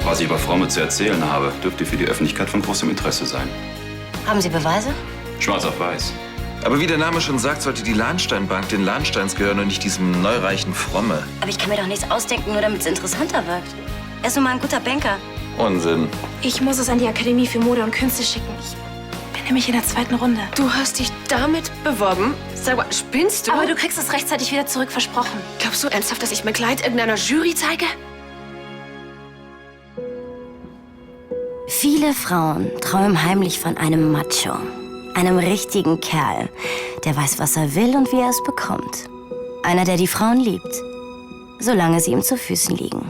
Was ich über Fromme zu erzählen habe, dürfte für die Öffentlichkeit von großem Interesse sein. Haben Sie Beweise? Schwarz auf weiß. Aber wie der Name schon sagt, sollte die Lahnsteinbank den Lahnsteins gehören und nicht diesem neureichen Fromme. Aber ich kann mir doch nichts ausdenken, nur damit es interessanter wirkt. Er ist nun mal ein guter Banker. Unsinn. Ich muss es an die Akademie für Mode und Künste schicken. Ich bin nämlich in der 2. Runde. Du hast dich damit beworben? Sag mal, spinnst du? Aber du kriegst es rechtzeitig wieder zurück, versprochen. Glaubst du ernsthaft, dass ich mir Kleid irgendeiner Jury zeige? Viele Frauen träumen heimlich von einem Macho. Einem richtigen Kerl, der weiß, was er will und wie er es bekommt. Einer, der die Frauen liebt, solange sie ihm zu Füßen liegen.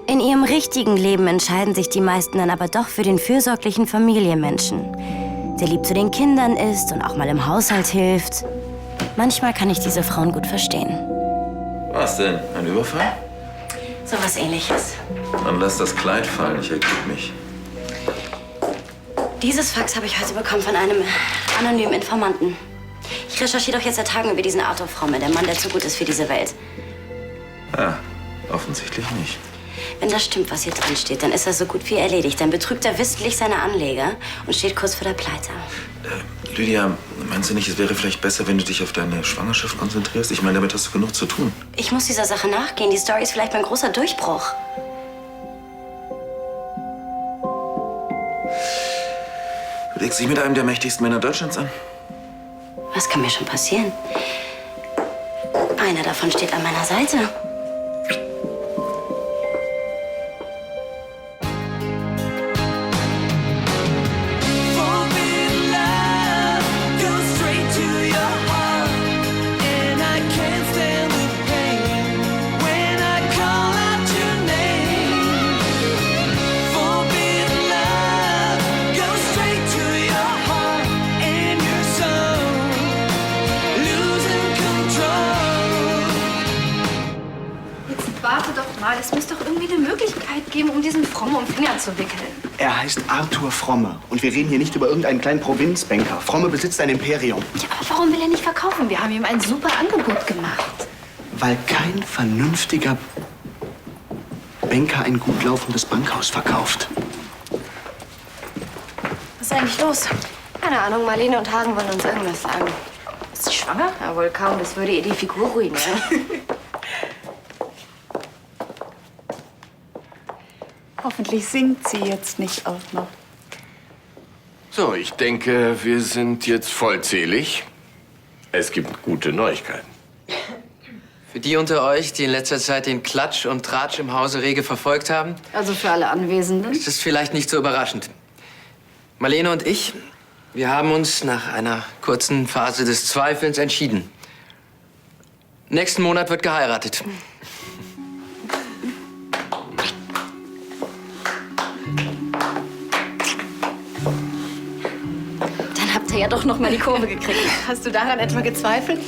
In ihrem richtigen Leben entscheiden sich die meisten dann aber doch für den fürsorglichen Familienmenschen, der lieb zu den Kindern ist und auch mal im Haushalt hilft. Manchmal kann ich diese Frauen gut verstehen. Was denn? Ein Überfall? So was Ähnliches. Dann lass das Kleid fallen, ich ergib mich. Dieses Fax habe ich heute bekommen von einem anonymen Informanten. Ich recherchiere doch jetzt seit Tagen über diesen Arthur Fromme, der Mann, der zu gut ist für diese Welt. Ah, offensichtlich nicht. Wenn das stimmt, was hier drin steht, dann ist er so gut wie erledigt. Dann betrügt er wissentlich seine Anleger und steht kurz vor der Pleite. Lydia, meinst du nicht, es wäre vielleicht besser, wenn du dich auf deine Schwangerschaft konzentrierst? Ich meine, damit hast du genug zu tun. Ich muss dieser Sache nachgehen. Die Story ist vielleicht mein großer Durchbruch. Du legst dich mit einem der mächtigsten Männer Deutschlands an. Was kann mir schon passieren? Einer davon steht an meiner Seite. Warte doch mal, es muss doch irgendwie eine Möglichkeit geben, um diesen Fromme um den Finger zu wickeln. Er heißt Arthur Fromme. Und wir reden hier nicht über irgendeinen kleinen Provinzbanker. Fromme besitzt ein Imperium. Ja, aber warum will er nicht verkaufen? Wir haben ihm ein super Angebot gemacht. Weil kein vernünftiger Banker ein gut laufendes Bankhaus verkauft. Was ist eigentlich los? Keine Ahnung, Marlene und Hagen wollen uns irgendwas sagen. Ist sie schwanger? Ja, wohl kaum, das würde ihr die Figur ruinieren. Hoffentlich singt sie jetzt nicht auch noch. So, ich denke, wir sind jetzt vollzählig. Es gibt gute Neuigkeiten. Für die unter euch, die in letzter Zeit den Klatsch und Tratsch im Hause rege verfolgt haben, Also für alle Anwesenden. ist es vielleicht nicht so überraschend. Marlene und ich, wir haben uns nach einer kurzen Phase des Zweifelns entschieden. Nächsten Monat wird geheiratet. Dann habt ihr ja doch noch mal die Kurve gekriegt. Hast du daran etwa gezweifelt?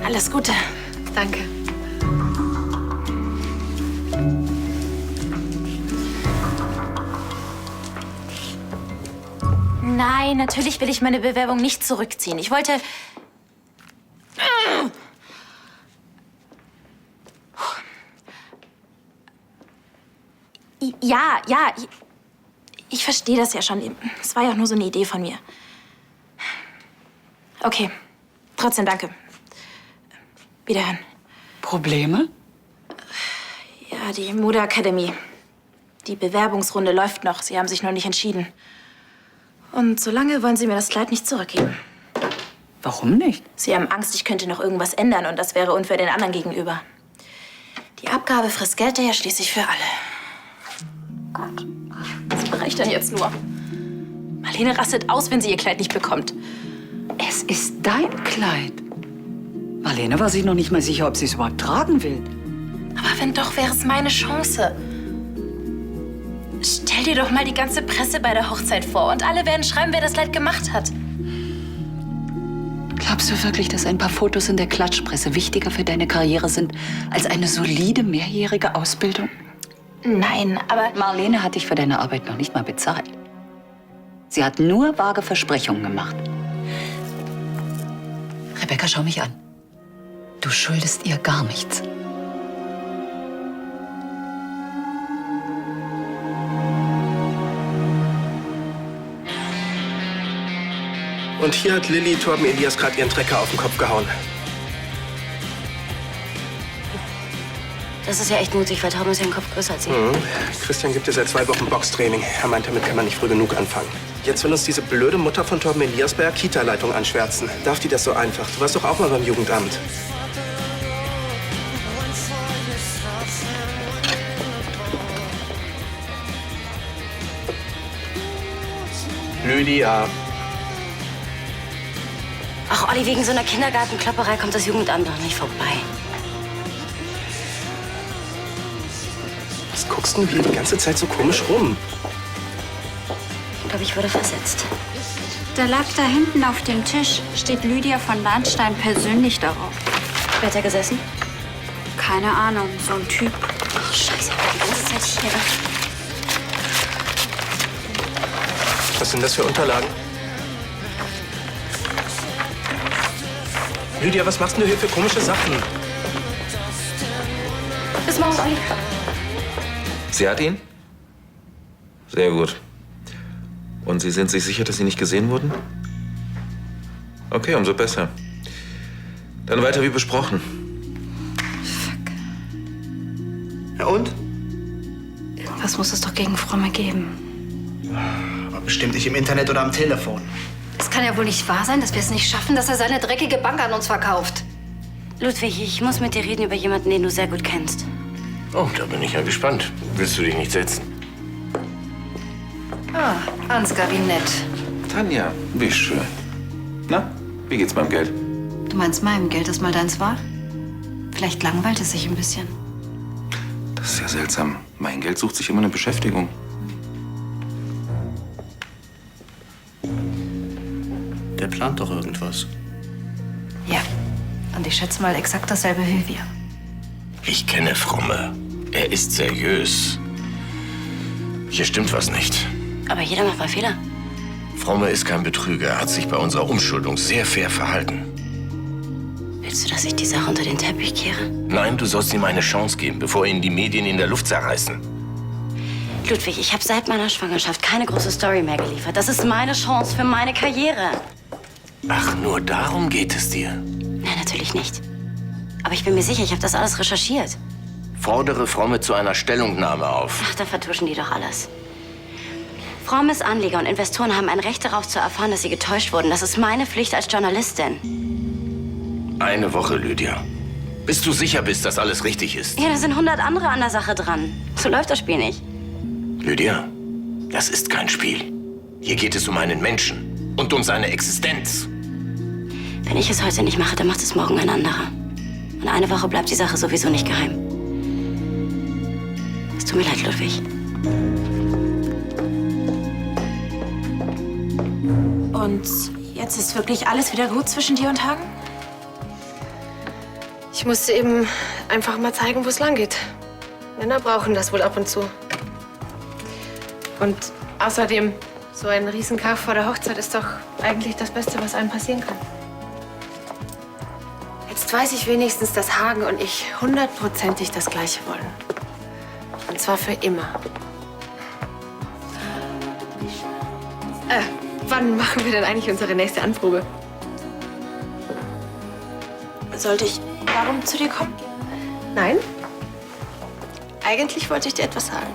Alles Gute. Danke. Nein, natürlich will ich meine Bewerbung nicht zurückziehen. Ich wollte... Ja, ich verstehe das ja schon. Es war ja auch nur so eine Idee von mir. Okay, trotzdem danke. Wiederhören. Probleme? Ja, die Mode Academy. Die Bewerbungsrunde läuft noch. Sie haben sich noch nicht entschieden. Und solange wollen Sie mir das Kleid nicht zurückgeben. Warum nicht? Sie haben Angst, ich könnte noch irgendwas ändern und das wäre unfair den anderen gegenüber. Die Abgabe frisst Geld, daher schließlich für alle. Gott, was mache ich denn jetzt nur? Marlene rastet aus, wenn sie ihr Kleid nicht bekommt. Es ist dein Kleid. Marlene war sich noch nicht mal sicher, ob sie es überhaupt tragen will. Aber wenn doch, wäre es meine Chance. Stell dir doch mal die ganze Presse bei der Hochzeit vor und alle werden schreiben, wer das Kleid gemacht hat. Glaubst du wirklich, dass ein paar Fotos in der Klatschpresse wichtiger für deine Karriere sind als eine solide mehrjährige Ausbildung? Nein, aber Marlene hat dich für deine Arbeit noch nicht mal bezahlt. Sie hat nur vage Versprechungen gemacht. Rebecca, schau mich an. Du schuldest ihr gar nichts. Und hier hat Lilly Torben Elias gerade ihren Trecker auf den Kopf gehauen. Das ist ja echt mutig, weil Torben ist ja ein Kopf größer als sie. Christian gibt dir seit 2 Wochen Boxtraining. Er meint, damit kann man nicht früh genug anfangen. Jetzt will uns diese blöde Mutter von Torben Elias bei der Kita-Leitung anschwärzen. Darf die das so einfach? Du warst doch auch mal beim Jugendamt. Lydia. Ach, Olli, wegen so einer Kindergartenklopperei kommt das Jugendamt doch nicht vorbei. Was guckst denn hier die ganze Zeit so komisch rum? Ich glaube, ich wurde versetzt. Da lag da hinten auf dem Tisch, steht Lydia von Lahnstein persönlich darauf. Wer hat da gesessen? Keine Ahnung, so ein Typ. Ach, Scheiße, ich war die ganze Zeit hier. Was sind das für Unterlagen? Lydia, was machst denn du hier für komische Sachen? Bis morgen, Olli. Sie hat ihn? Sehr gut. Und Sie sind sich sicher, dass Sie nicht gesehen wurden? Okay, umso besser. Dann weiter wie besprochen. Ja, und? Irgendwas muss es doch gegen Fromme geben. Aber bestimmt nicht im Internet oder am Telefon. Es kann ja wohl nicht wahr sein, dass wir es nicht schaffen, dass er seine dreckige Bank an uns verkauft. Ludwig, ich muss mit dir reden über jemanden, den du sehr gut kennst. Oh, da bin ich ja gespannt. Willst du dich nicht setzen? Ah, Ansgar, wie nett. Tanja, wie schön. Na, wie geht's beim Geld? Du meinst meinem Geld, das mal deins war? Vielleicht langweilt es sich ein bisschen. Das ist ja seltsam. Mein Geld sucht sich immer eine Beschäftigung. Der plant doch irgendwas. Ja, und ich schätze mal exakt dasselbe wie wir. Ich kenne Fromme. Er ist seriös. Hier stimmt was nicht. Aber jeder macht mal Fehler. Fromme ist kein Betrüger. Er hat sich bei unserer Umschuldung sehr fair verhalten. Willst du, dass ich die Sache unter den Teppich kehre? Nein, du sollst ihm eine Chance geben, bevor ihn die Medien in der Luft zerreißen. Ludwig, ich habe seit meiner Schwangerschaft keine große Story mehr geliefert. Das ist meine Chance für meine Karriere. Ach, nur darum geht es dir. Nein, natürlich nicht. Aber ich bin mir sicher, ich habe das alles recherchiert. Fordere Fromme zu einer Stellungnahme auf. Ach, da vertuschen die doch alles. Frommes Anleger und Investoren haben ein Recht darauf zu erfahren, dass sie getäuscht wurden. Das ist meine Pflicht als Journalistin. Eine Woche, Lydia. Bis du sicher bist, dass alles richtig ist. Ja, da sind 100 andere an der Sache dran. So läuft das Spiel nicht. Lydia, das ist kein Spiel. Hier geht es um einen Menschen und um seine Existenz. Wenn ich es heute nicht mache, dann macht es morgen ein anderer. Und eine Woche bleibt die Sache sowieso nicht geheim. Es tut mir leid, Ludwig. Und jetzt ist wirklich alles wieder gut zwischen dir und Hagen? Ich musste eben einfach mal zeigen, wo es lang geht. Männer brauchen das wohl ab und zu. Und außerdem, so ein Riesenkrach vor der Hochzeit ist doch eigentlich das Beste, was einem passieren kann. Jetzt weiß ich wenigstens, dass Hagen und ich 100%ig das Gleiche wollen. Und zwar für immer. Wann machen wir denn eigentlich unsere nächste Anprobe? Sollte ich darum zu dir kommen? Nein? Eigentlich wollte ich dir etwas sagen.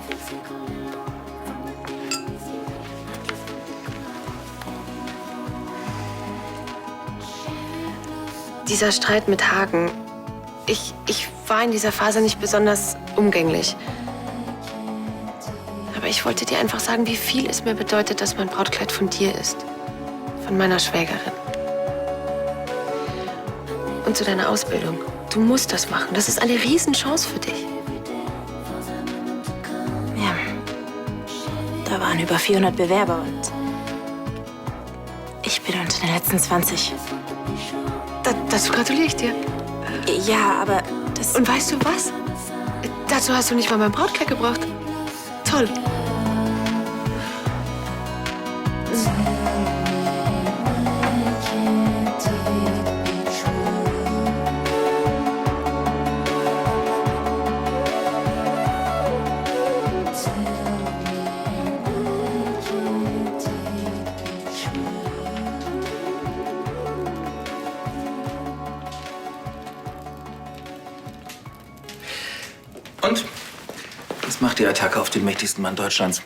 Dieser Streit mit Hagen. Ich war in dieser Phase nicht besonders umgänglich. Aber ich wollte dir einfach sagen, wie viel es mir bedeutet, dass mein Brautkleid von dir ist. Von meiner Schwägerin. Und zu deiner Ausbildung. Du musst das machen. Das ist eine Riesenchance für dich. Ja. Da waren über 400 Bewerber und ich bin unter den letzten 20. Dazu gratuliere ich dir. Ja, aber das... Und weißt du was? Dazu hast du nicht mal mein Brautkleid gebraucht. Toll. macht die Attacke auf den mächtigsten Mann Deutschlands.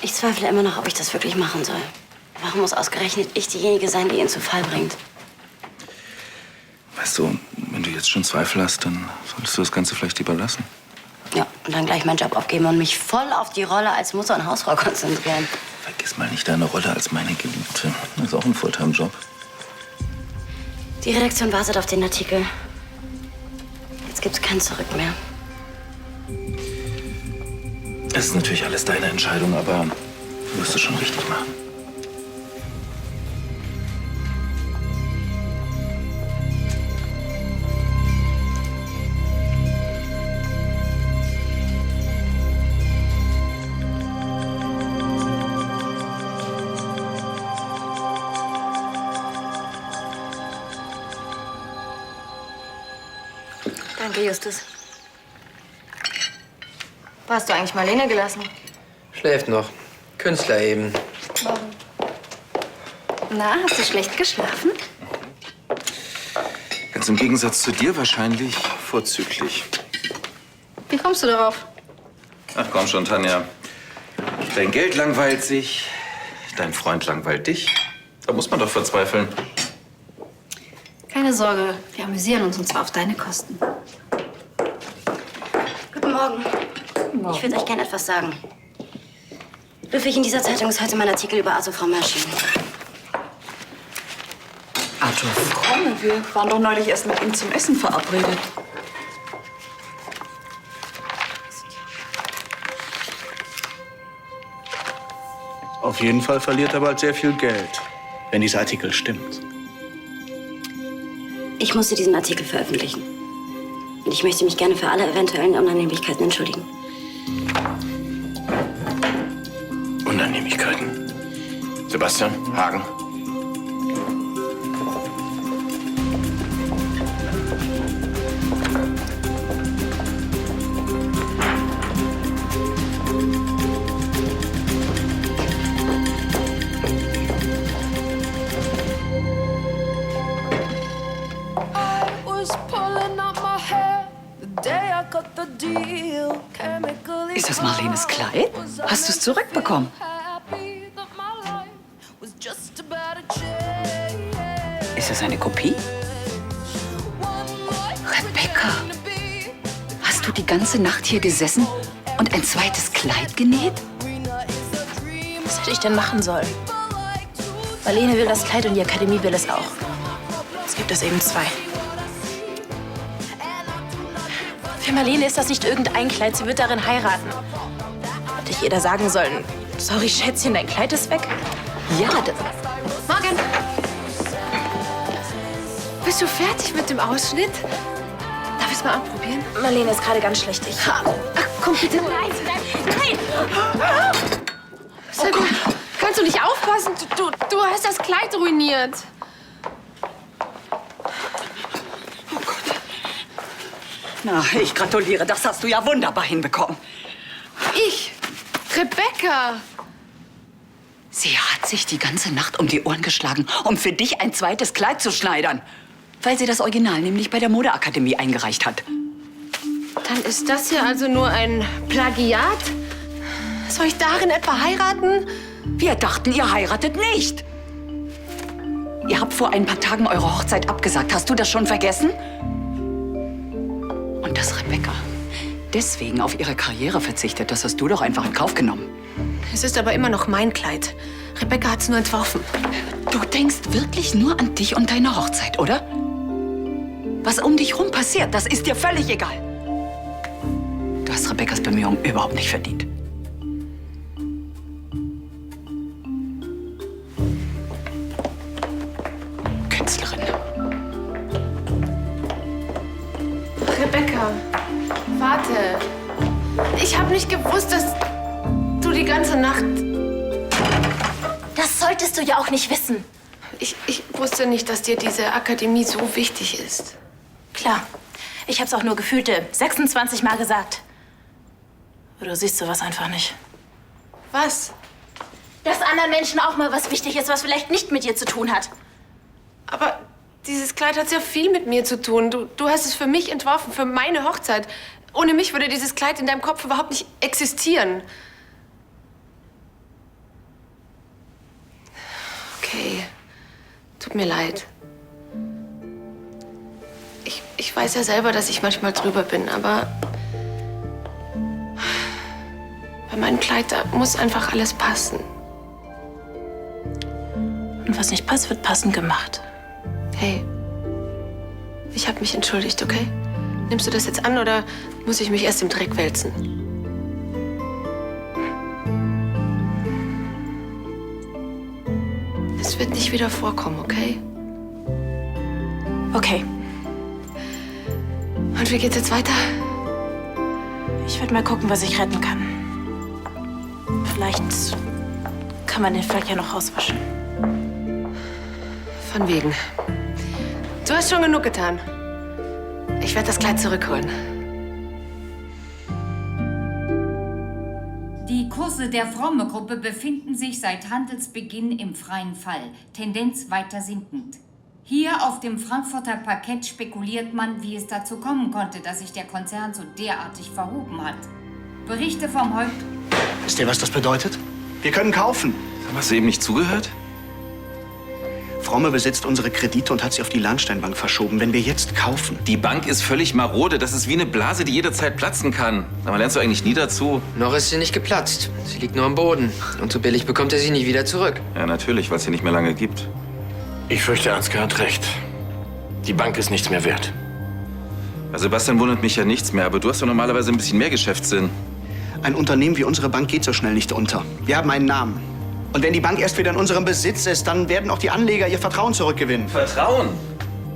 Ich zweifle immer noch, ob ich das wirklich machen soll. Warum muss ausgerechnet ich diejenige sein, die ihn zu Fall bringt? Weißt du, wenn du jetzt schon Zweifel hast, dann solltest du das Ganze vielleicht lieber lassen. Ja, und dann gleich meinen Job aufgeben und mich voll auf die Rolle als Mutter und Hausfrau konzentrieren. Vergiss mal nicht deine Rolle als meine Geliebte. Das ist auch ein Fulltime-Job. Die Redaktion wartet auf den Artikel. Jetzt gibt's kein Zurück mehr. Es ist natürlich alles deine Entscheidung, aber du wirst es schon richtig machen. Danke, Justus. Wo hast du eigentlich Marlene gelassen? Schläft noch. Künstler eben. Na, hast du schlecht geschlafen? Ganz im Gegensatz zu dir wahrscheinlich vorzüglich. Wie kommst du darauf? Ach komm schon, Tanja. Dein Geld langweilt sich, dein Freund langweilt dich. Da muss man doch verzweifeln. Keine Sorge, wir amüsieren uns und zwar auf deine Kosten. Guten Morgen. Ich würde euch gerne etwas sagen. Ludwig, in dieser Zeitung ist heute mein Artikel über Arthur Fromme erschienen. Arthur Fromme, wir waren doch neulich erst mit ihm zum Essen verabredet. Auf jeden Fall verliert er bald sehr viel Geld, wenn dieser Artikel stimmt. Ich musste diesen Artikel veröffentlichen. Und ich möchte mich gerne für alle eventuellen Unannehmlichkeiten entschuldigen. Unannehmlichkeiten. Sebastian, Hagen. Ist das Marlenes Kleid? Hast du es zurückbekommen? Ist das eine Kopie? Rebecca, hast du die ganze Nacht hier gesessen und ein zweites Kleid genäht? Was hätte ich denn machen sollen? Marlene will das Kleid und die Akademie will es auch. Es gibt es eben zwei. Für Marlene ist das nicht irgendein Kleid, sie wird darin heiraten. Hätte ich ihr da sagen sollen, sorry Schätzchen, dein Kleid ist weg? Ja, Morgen! Bist du fertig mit dem Ausschnitt? Darf ich es mal anprobieren? Marlene ist gerade ganz schlecht. Ach, komm bitte. Nein! Sag mal, kannst du nicht aufpassen? Du hast das Kleid ruiniert. Na, ich gratuliere. Das hast du ja wunderbar hinbekommen. Ich? Rebecca! Sie hat sich die ganze Nacht um die Ohren geschlagen, um für dich ein zweites Kleid zu schneidern. Weil sie das Original nämlich bei der Modeakademie eingereicht hat. Dann ist das hier also nur ein Plagiat? Soll ich darin etwa heiraten? Wir dachten, ihr heiratet nicht. Ihr habt vor ein paar Tagen eure Hochzeit abgesagt. Hast du das schon vergessen? Und dass Rebecca deswegen auf ihre Karriere verzichtet, das hast du doch einfach in Kauf genommen. Es ist aber immer noch mein Kleid. Rebecca hat es nur entworfen. Du denkst wirklich nur an dich und deine Hochzeit, oder? Was um dich rum passiert, das ist dir völlig egal. Du hast Rebeccas Bemühungen überhaupt nicht verdient. Künstlerin. Rebecca, warte. Ich habe nicht gewusst, dass du die ganze Nacht... Das solltest du ja auch nicht wissen. Ich wusste nicht, dass dir diese Akademie so wichtig ist. Klar, ich hab's auch nur gefühlte 26 Mal gesagt. Aber du siehst sowas einfach nicht. Was? Dass anderen Menschen auch mal was wichtig ist, was vielleicht nicht mit dir zu tun hat. Aber dieses Kleid hat sehr viel mit mir zu tun. Du hast es für mich entworfen, für meine Hochzeit. Ohne mich würde dieses Kleid in deinem Kopf überhaupt nicht existieren. Okay, tut mir leid. Ich weiß ja selber, dass ich manchmal drüber bin, aber bei meinem Kleid, da muss einfach alles passen. Und was nicht passt, wird passend gemacht. Hey, ich habe mich entschuldigt, okay? Nimmst du das jetzt an oder muss ich mich erst im Dreck wälzen? Es wird nicht wieder vorkommen, okay? Okay. Und wie geht's jetzt weiter? Ich werde mal gucken, was ich retten kann. Vielleicht kann man den Fleck ja noch rauswaschen. Von wegen. Du hast schon genug getan. Ich werde das Kleid zurückholen. Die Kurse der Fromme-Gruppe befinden sich seit Handelsbeginn im freien Fall, Tendenz weiter sinkend. Hier auf dem Frankfurter Parkett spekuliert man, wie es dazu kommen konnte, dass sich der Konzern so derartig verhoben hat. Berichte vom Wisst ihr, was das bedeutet? Wir können kaufen. Hast du eben nicht zugehört? Fromme besitzt unsere Kredite und hat sie auf die Lahnsteinbank verschoben. Wenn wir jetzt kaufen... Die Bank ist völlig marode. Das ist wie eine Blase, die jederzeit platzen kann. Aber lernst du eigentlich nie dazu? Noch ist sie nicht geplatzt. Sie liegt nur am Boden. Und so billig bekommt er sie nicht wieder zurück. Ja, natürlich, weil es sie nicht mehr lange gibt. Ich fürchte, Ansgar hat recht. Die Bank ist nichts mehr wert. Ja, Sebastian wundert mich ja nichts mehr, aber du hast doch normalerweise ein bisschen mehr Geschäftssinn. Ein Unternehmen wie unsere Bank geht so schnell nicht unter. Wir haben einen Namen. Und wenn die Bank erst wieder in unserem Besitz ist, dann werden auch die Anleger ihr Vertrauen zurückgewinnen. Vertrauen?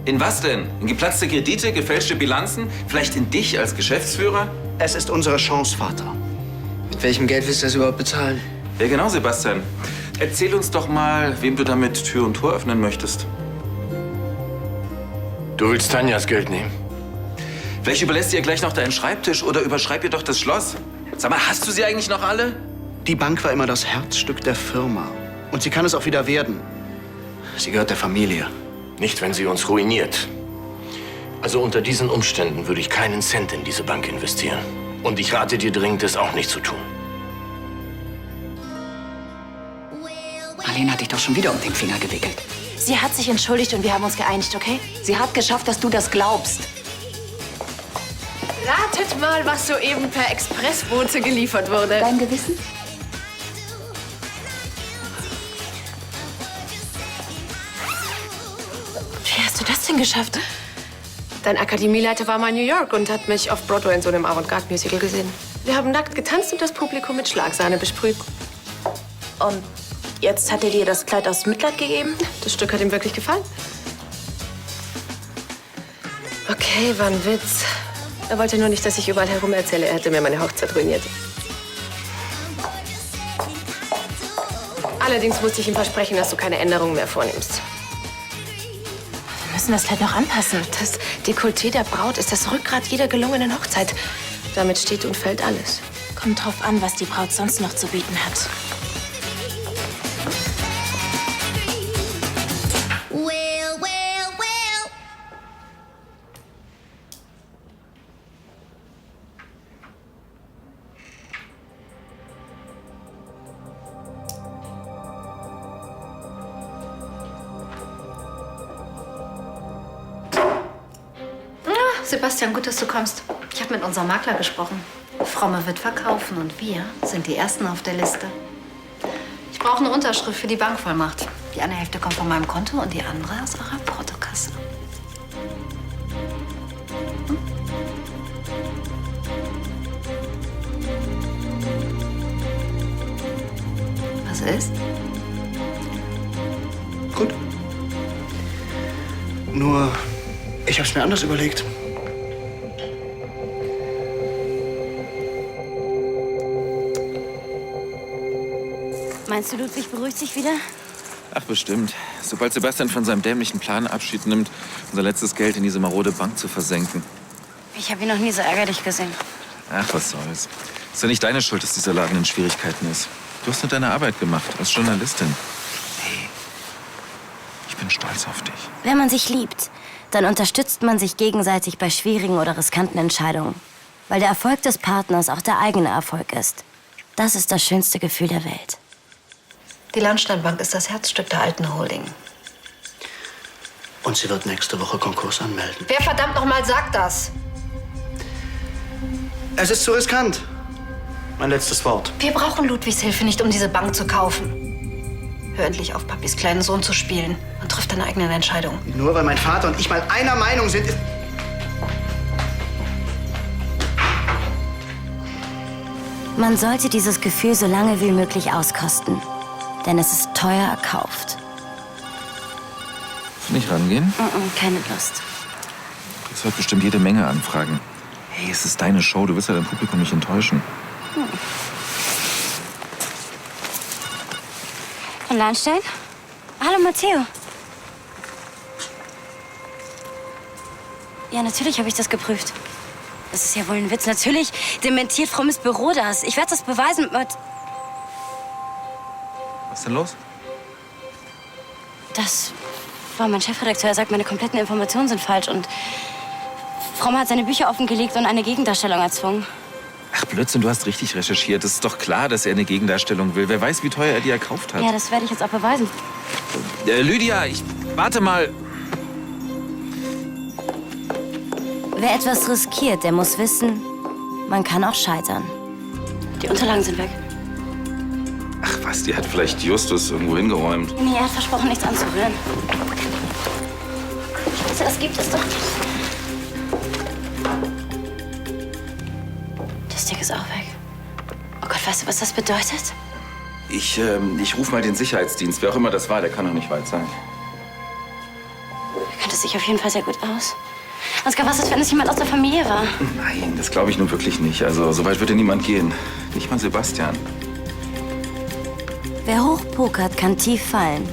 In was denn? In geplatzte Kredite, gefälschte Bilanzen? Vielleicht in dich als Geschäftsführer? Es ist unsere Chance, Vater. Mit welchem Geld willst du das überhaupt bezahlen? Ja, genau, Sebastian. Erzähl uns doch mal, wem du damit Tür und Tor öffnen möchtest. Du willst Tanjas Geld nehmen? Vielleicht überlässt ihr gleich noch deinen Schreibtisch oder überschreib ihr doch das Schloss. Sag mal, hast du sie eigentlich noch alle? Die Bank war immer das Herzstück der Firma. Und sie kann es auch wieder werden. Sie gehört der Familie. Nicht, wenn sie uns ruiniert. Also unter diesen Umständen würde ich keinen Cent in diese Bank investieren. Und ich rate dir dringend, es auch nicht zu tun. Marlene hat dich doch schon wieder um den Finger gewickelt. Sie hat sich entschuldigt und wir haben uns geeinigt, okay? Sie hat geschafft, dass du das glaubst. Ratet mal, was soeben per Expressbote geliefert wurde. Dein Gewissen? Wie hast du das denn geschafft? Dein Akademieleiter war mal in New York und hat mich auf Broadway in so einem Avantgarde-Musical gesehen. Wir haben nackt getanzt und das Publikum mit Schlagsahne besprüht. Und jetzt hat er dir das Kleid aus Mitleid gegeben? Das Stück hat ihm wirklich gefallen. Okay, war ein Witz. Er wollte nur nicht, dass ich überall herum erzähle, er hätte mir meine Hochzeit ruiniert. Allerdings musste ich ihm versprechen, dass du keine Änderungen mehr vornimmst. Wir müssen das Kleid noch anpassen. Das Dekolleté der Braut ist das Rückgrat jeder gelungenen Hochzeit. Damit steht und fällt alles. Kommt drauf an, was die Braut sonst noch zu bieten hat. Sebastian, gut, dass du kommst. Ich habe mit unserem Makler gesprochen. Fromme wird verkaufen und wir sind die Ersten auf der Liste. Ich brauche eine Unterschrift für die Bankvollmacht. Die eine Hälfte kommt von meinem Konto und die andere aus eurer Portokasse. Was ist? Gut. Nur, ich hab's mir anders überlegt. Meinst du, Ludwig beruhigt sich wieder? Ach, bestimmt. Sobald Sebastian von seinem dämlichen Plan Abschied nimmt, unser letztes Geld in diese marode Bank zu versenken. Ich habe ihn noch nie so ärgerlich gesehen. Ach, was soll's. Ist ja nicht deine Schuld, dass dieser Laden in Schwierigkeiten ist. Du hast nur deine Arbeit gemacht, als Journalistin. Hey, ich bin stolz auf dich. Wenn man sich liebt, dann unterstützt man sich gegenseitig bei schwierigen oder riskanten Entscheidungen. Weil der Erfolg des Partners auch der eigene Erfolg ist. Das ist das schönste Gefühl der Welt. Die Landsteinbank ist das Herzstück der alten Holding. Und sie wird nächste Woche Konkurs anmelden. Wer verdammt noch mal sagt das? Es ist zu riskant. Mein letztes Wort. Wir brauchen Ludwigs Hilfe nicht, um diese Bank zu kaufen. Hör endlich auf, Papis kleinen Sohn zu spielen und triff deine eigenen Entscheidungen. Nur weil mein Vater und ich mal einer Meinung sind, ist... Man sollte dieses Gefühl so lange wie möglich auskosten. Denn es ist teuer erkauft. Nicht rangehen? Keine Lust. Das wird bestimmt jede Menge Anfragen. Hey, es ist deine Show, du wirst ja dein Publikum nicht enttäuschen. Von Lahnstein? Hallo, Matteo. Ja, natürlich habe ich das geprüft. Das ist ja wohl ein Witz. Natürlich dementiert Frommes Büro das. Ich werde das beweisen. Was ist denn los? Das war mein Chefredakteur. Er sagt, meine kompletten Informationen sind falsch. Und Fromme hat seine Bücher offengelegt und eine Gegendarstellung erzwungen. Ach Blödsinn, du hast richtig recherchiert. Es ist doch klar, dass er eine Gegendarstellung will. Wer weiß, wie teuer er die erkauft hat. Ja, das werde ich jetzt auch beweisen. Lydia, warte mal. Wer etwas riskiert, der muss wissen, man kann auch scheitern. Die Unterlagen sind weg. Ach was, die hat vielleicht Justus irgendwo hingeräumt. Nee, er hat versprochen, nichts anzurühren. Scheiße, das gibt es doch nicht. Das Ding ist auch weg. Oh Gott, weißt du, was das bedeutet? Ich rufe mal den Sicherheitsdienst. Wer auch immer das war, der kann doch nicht weit sein. Er kannte sich auf jeden Fall sehr gut aus. Ansgar, was ist, wenn es jemand aus der Familie war? Nein, das glaube ich nun wirklich nicht. Also, so weit würde niemand gehen. Nicht mal Sebastian. Wer hoch pokert, kann tief fallen.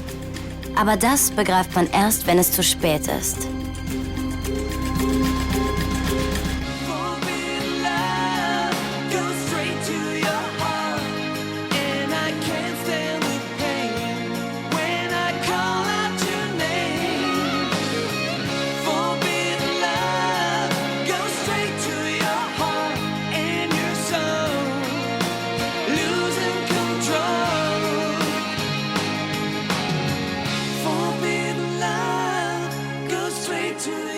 Aber das begreift man erst, wenn es zu spät ist. To